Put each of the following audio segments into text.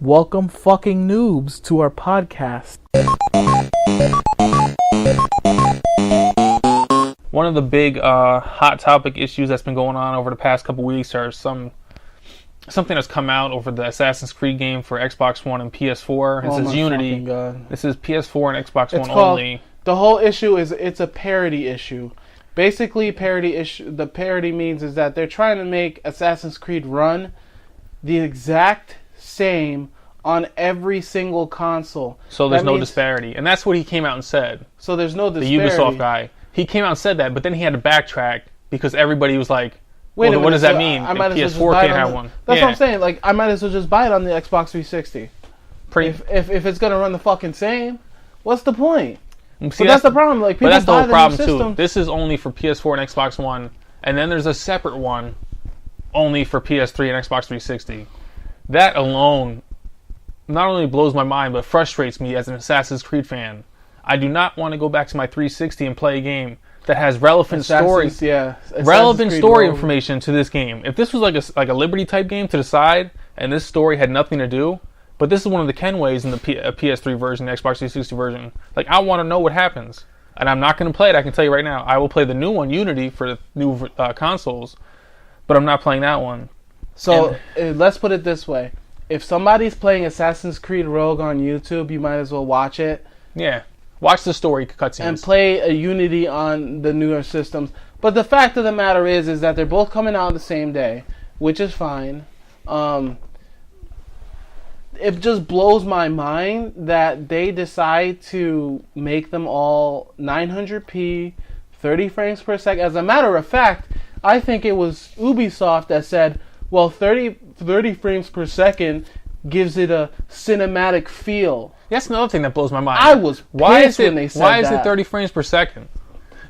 Welcome fucking noobs to our podcast. One of the big hot topic issues that's been going on over the past couple weeks are something that's come out over the Assassin's Creed game for Xbox One and PS4. This is Unity. This is PS4 and Xbox One only. The whole issue is it's a parity issue. Basically, the parity means is that they're trying to make Assassin's Creed run the exact same on every single console. So there's no disparity. And that's what he came out and said. So there's no disparity. The Ubisoft guy. He came out and said that, but then he had to backtrack because everybody was like, Wait a minute, what does that mean? PS4 can't have one. That's what I'm saying. Like, I might as well just buy it on the Xbox 360. If it's going to run the fucking same, what's the point? See, that's the problem. Like, people that's the buy whole problem new system. too. This is only for PS4 and Xbox One, and then there's a separate one only for PS3 and Xbox 360. That alone not only blows my mind, but frustrates me as an Assassin's Creed fan. I do not want to go back to my 360 and play a game that has relevant story information to this game. If this was like a Liberty type game to the side, and this story had nothing to do, but this is one of the Kenways in the PS3 version, the Xbox 360 version. Like, I want to know what happens, and I'm not going to play it. I can tell you right now, I will play the new one, Unity, for the new consoles, but I'm not playing that one. So let's put it this way: if somebody's playing Assassin's Creed Rogue on YouTube, you might as well watch it. Yeah. Watch the story cutscenes. And play a Unity on the newer systems. But the fact of the matter is that they're both coming out the same day, which is fine. It just blows my mind that they decide to make them all 900p, 30 frames per second. As a matter of fact, I think it was Ubisoft that said, well, 30 frames per second gives it a cinematic feel. That's another thing that blows my mind. I was pissed when they said that. Why is it 30 frames per second?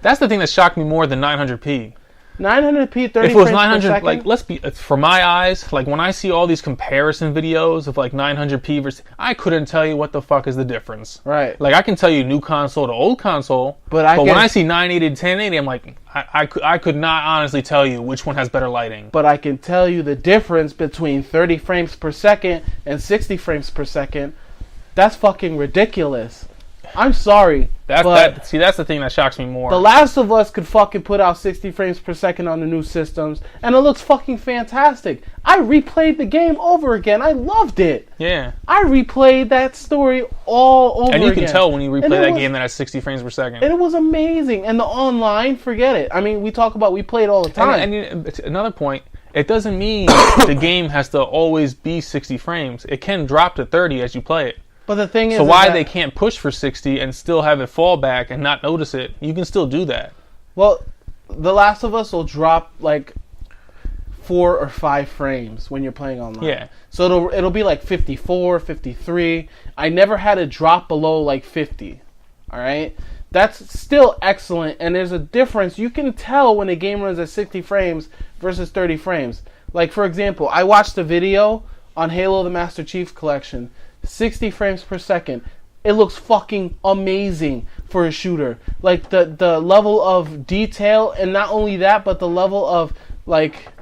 That's the thing that shocked me more than 900p. 900p, 30 frames per second? If it was 900, like, let's be, for my eyes, like, when I see all these comparison videos of, like, 900p versus, I couldn't tell you what the fuck is the difference. Right. Like, I can tell you new console to old console, but when I see 980 to 1080, I'm like, I could not honestly tell you which one has better lighting. But I can tell you the difference between 30 frames per second and 60 frames per second. That's fucking ridiculous. I'm sorry. That's the thing that shocks me more. The Last of Us could fucking put out 60 frames per second on the new systems, and it looks fucking fantastic. I replayed the game over again. I loved it. Yeah. I replayed that story all over again. And you can tell when you replay that game that has 60 frames per second. And it was amazing. And the online, forget it. I mean, we play it all the time. And another point, it doesn't mean the game has to always be 60 frames. It can drop to 30 as you play it. But the thing is, so why they can't push for 60 and still have it fall back and not notice it? You can still do that. Well, The Last of Us will drop like 4 or 5 frames when you're playing online. Yeah. So it'll be like 54, 53. I never had it drop below like 50. All right? That's still excellent, and there's a difference. You can tell when a game runs at 60 frames versus 30 frames. Like, for example, I watched a video on Halo the Master Chief Collection. 60 frames per second. It looks fucking amazing for a shooter. Like, the level of detail, and not only that, but the level of, like,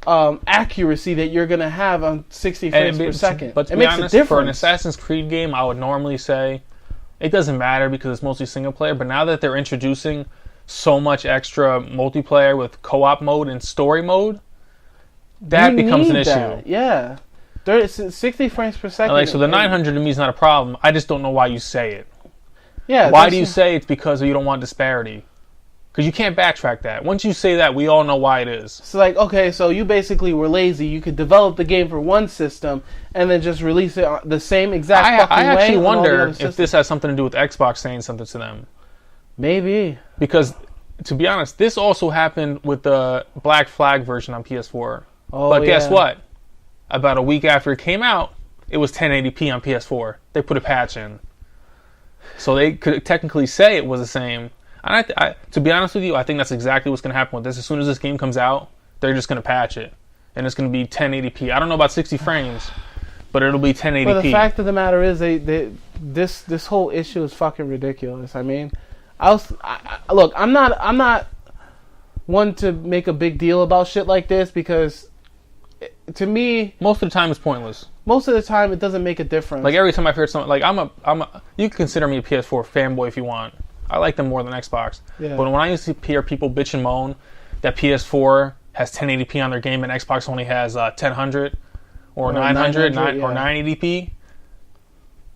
accuracy that you're going to have on 60 frames per second. But to be honest, for an Assassin's Creed game, I would normally say it doesn't matter because it's mostly single player, but now that they're introducing so much extra multiplayer with co-op mode and story mode, that becomes an issue. Yeah. 60 frames per second. So the 900 to me is not a problem. I just don't know why you say it. Yeah. Why do you say it's because you don't want disparity? Because you can't backtrack that. Once you say that, we all know why it is. So, like, okay, so you basically were lazy. You could develop the game for one system and then just release it the same exact fucking way. I actually wonder if this has something to do with Xbox saying something to them. Maybe. Because, to be honest, this also happened with the Black Flag version on PS4. But guess what? About a week after it came out, it was 1080p on PS4. They put a patch in. So they could technically say it was the same. And to be honest with you, I think that's exactly what's going to happen with this. As soon as this game comes out, they're just going to patch it. And it's going to be 1080p. I don't know about 60 frames, but it'll be 1080p. But the fact of the matter is, this whole issue is fucking ridiculous. I mean, look, I'm not one to make a big deal about shit like this because to me, most of the time it's pointless. Most of the time, it doesn't make a difference. Like every time I hear something, like you can consider me a PS4 fanboy if you want. I like them more than Xbox. Yeah. But when I used to hear people bitch and moan that PS4 has 1080p on their game and Xbox only has 1000 or 900 or 980p,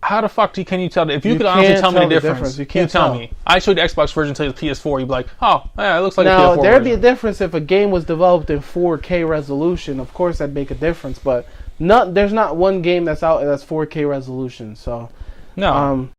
how the fuck can you tell? If you could honestly tell me the difference, you can't tell me. I showed the Xbox version to the PS4, you'd be like, oh, yeah, it looks like a PS4 Now, there'd be version. a difference if a game was developed in 4K resolution. Of course, that'd make a difference, but there's not one game that's out that's 4K resolution. So, no.